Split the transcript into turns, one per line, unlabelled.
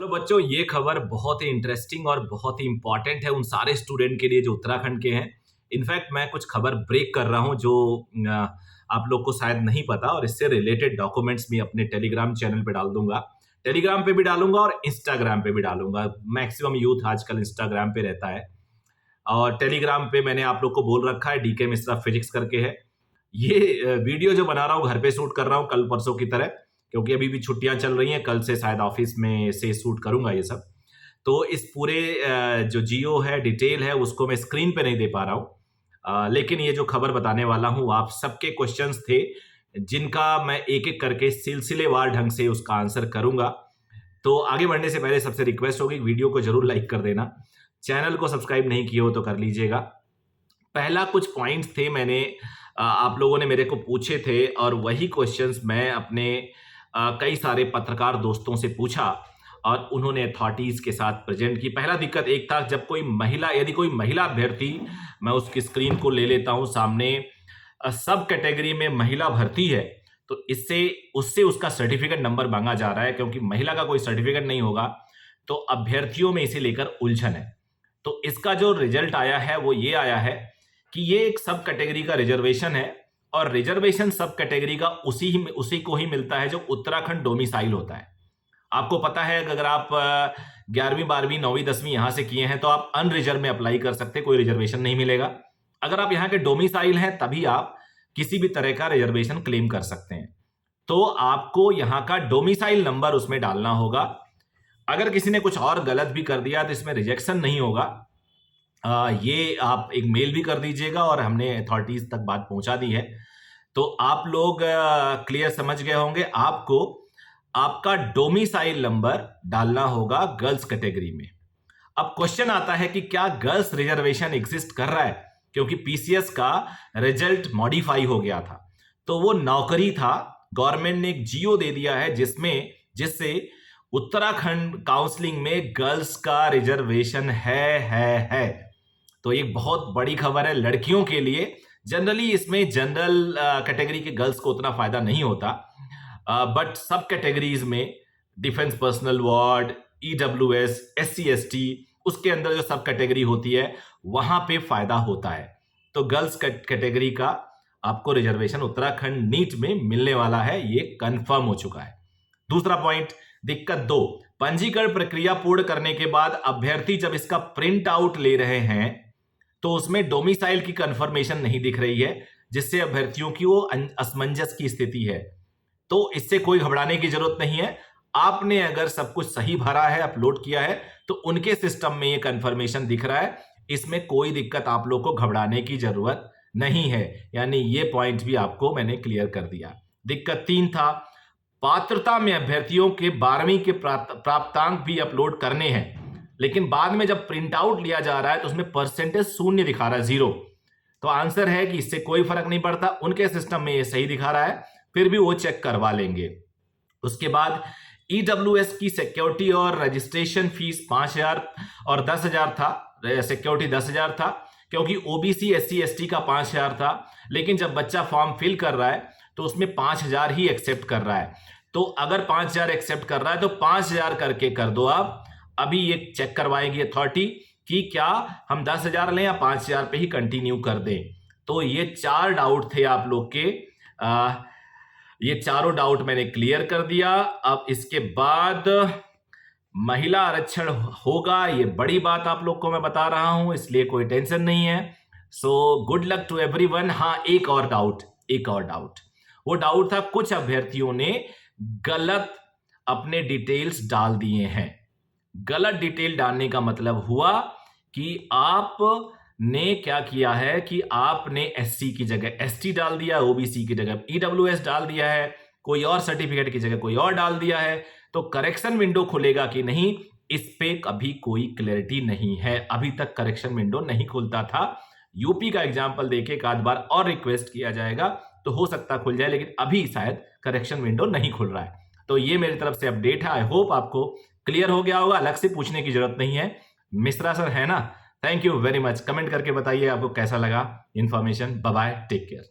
तो बच्चों, ये खबर बहुत ही इंटरेस्टिंग और बहुत ही इंपॉर्टेंट है उन सारे स्टूडेंट के लिए जो उत्तराखंड के हैं। इनफैक्ट मैं कुछ खबर ब्रेक कर रहा हूं जो अ, आप लोग को शायद नहीं पता, और इससे रिलेटेड डॉक्यूमेंट्स भी अपने टेलीग्राम चैनल पे डाल दूंगा। टेलीग्राम पे भी डालूंगा और इंस्टाग्राम पे भी डालूंगा। मैक्सिमम यूथ आजकल इंस्टाग्राम पे रहता है, और टेलीग्राम पे मैंने आप लोग को बोल रखा है, डीके मिश्रा फिजिक्स करके है। ये वीडियो जो बना रहा हूँ घर पे शूट कर रहा हूँ कल परसों की तरह, क्योंकि अभी भी छुट्टियां चल रही हैं। कल से शायद ऑफिस में से शूट करूंगा ये सब। तो इस पूरे जो जियो है, डिटेल है, उसको मैं स्क्रीन पे नहीं दे पा रहा हूँ। लेकिन ये जो खबर बताने वाला हूँ, आप सबके क्वेश्चंस थे जिनका मैं एक एक करके सिलसिलेवार ढंग से उसका आंसर करूंगा। तो आगे बढ़ने से पहले सबसे रिक्वेस्ट होगी, वीडियो को जरूर लाइक कर देना। चैनल को सब्सक्राइब नहीं किए हो तो कर लीजिएगा। पहला कुछ पॉइंट्स थे, मैंने आप लोगों ने मेरे को पूछे थे, और वही क्वेश्चंस मैं अपने कई सारे पत्रकार दोस्तों से पूछा और उन्होंने अथॉरिटीज के साथ प्रेजेंट की। पहला दिक्कत एक था, जब कोई महिला, यदि कोई महिला अभ्यर्थी, मैं उसकी स्क्रीन को ले लेता हूं सामने, सब कैटेगरी में महिला भर्ती है, तो इससे उससे उसका सर्टिफिकेट नंबर मांगा जा रहा है, क्योंकि महिला का कोई सर्टिफिकेट नहीं होगा तो अभ्यर्थियों में इसे लेकर उलझन है। तो इसका जो रिजल्ट आया है वो ये आया है कि ये एक सब कैटेगरी का रिजर्वेशन है, और रिजर्वेशन सब कैटेगरी का उसी को ही मिलता है जो उत्तराखंड डोमिसाइल होता है। आपको पता है कि अगर आप 11वीं 12वीं 9वीं 10वीं यहां से किए हैं तो आप अनरिजर्व में अप्लाई कर सकते हैं, कोई रिजर्वेशन नहीं मिलेगा। अगर आप यहाँ के डोमिसाइल हैं तभी आप किसी भी तरह का रिजर्वेशन क्लेम कर सकते हैं। तो आपको यहाँ का डोमिसाइल नंबर उसमें डालना होगा। अगर किसी ने कुछ और गलत भी कर दिया तो इसमें रिजेक्शन नहीं होगा। ये आप एक मेल भी कर दीजिएगा, और हमने अथॉरिटीज तक बात पहुंचा दी है। तो आप लोग क्लियर समझ गए होंगे। आपको आपका डोमिसाइल नंबर डालना होगा गर्ल्स कैटेगरी में। अब क्वेश्चन आता है कि क्या गर्ल्स रिजर्वेशन एग्जिस्ट कर रहा है, क्योंकि पीसीएस का रिजल्ट मॉडिफाई हो गया था। तो वो नौकरी था, गवर्नमेंट ने एक जियो दे दिया है जिससे उत्तराखंड काउंसलिंग में गर्ल्स का रिजर्वेशन है। तो एक बहुत बड़ी खबर है लड़कियों के लिए। जनरली इसमें जनरल कैटेगरी के गर्ल्स को उतना फायदा नहीं होता, बट सब कैटेगरीज में defence personnel ward, EWS, SC ST, उसके अंदर जो सब कैटेगरी होती है वहां पे फायदा होता है। तो गर्ल्स कैटेगरी का आपको रिजर्वेशन उत्तराखंड नीट में मिलने वाला है, ये कंफर्म हो चुका है। दूसरा पॉइंट, दिक्कत 2, पंजीकरण प्रक्रिया पूर्ण करने के बाद अभ्यर्थी जब इसका प्रिंट आउट ले रहे हैं तो उसमें डोमिसाइल की कंफर्मेशन नहीं दिख रही है, जिससे अभ्यर्थियों की वो असमंजस की स्थिति है। तो इससे कोई घबराने की जरूरत नहीं है। आपने अगर सब कुछ सही भरा है, अपलोड किया है, तो उनके सिस्टम में ये कंफर्मेशन दिख रहा है। इसमें कोई दिक्कत आप लोग को घबराने की जरूरत नहीं है। यानी ये पॉइंट भी आपको मैंने क्लियर कर दिया। दिक्कत 3 था, पात्रता में अभ्यर्थियों के 12वीं के प्राप्तांक भी अपलोड करने हैं, लेकिन बाद में जब प्रिंट आउट लिया जा रहा है तो उसमें परसेंटेज शून्य दिखा रहा है, 0। तो आंसर है कि इससे कोई फर्क नहीं पड़ता, उनके सिस्टम में ये सही दिखा रहा है, फिर भी वो चेक करवा लेंगे। उसके बाद ईडब्ल्यूएस की सिक्योरिटी और रजिस्ट्रेशन फीस 5,000 और 10,000 था। सिक्योरिटी 10,000 था, क्योंकि ओबीसी एससी एसटी का 5,000 था। लेकिन जब बच्चा फॉर्म फिल कर रहा है तो उसमें 5,000 ही एक्सेप्ट कर रहा है। तो अगर 5,000 एक्सेप्ट कर रहा है तो 5,000 करके कर दो आप। अभी ये चेक करवाएगी अथॉरिटी कि क्या हम 10,000 लें या 5,000 पे ही कंटिन्यू कर दें। तो ये 4 डाउट थे आप लोग के। ये चारों डाउट मैंने क्लियर कर दिया। अब इसके बाद महिला आरक्षण होगा, ये बड़ी बात आप लोग को मैं बता रहा हूं, इसलिए कोई टेंशन नहीं है। So good luck to everyone. हाँ, एक और डाउट। वो डाउट था, कुछ अभ्यर्थियों ने गलत अपने डिटेल्स डाल दिए हैं। गलत डिटेल डालने का मतलब हुआ कि आपने क्या किया है कि आपने एससी की जगह एसटी डाल दिया, ओबीसी की जगह ईडब्ल्यूएस डाल दिया है, कोई और सर्टिफिकेट की जगह कोई और डाल दिया है। तो करेक्शन विंडो खुलेगा कि नहीं, इस पे कभी कोई क्लैरिटी नहीं है। अभी तक करेक्शन विंडो नहीं खुलता था। यूपी का एग्जाम्पल देके एक आध बार और रिक्वेस्ट किया जाएगा तो हो सकता खुल जाए, लेकिन अभी शायद करेक्शन विंडो नहीं खुल रहा है। तो ये मेरी तरफ से अपडेट है। आई होप आपको क्लियर हो गया होगा, अलग से पूछने की जरूरत नहीं है। मिश्रा सर है ना? Thank you very much. Comment करके बताइए आपको कैसा लगा information. Bye bye, take care.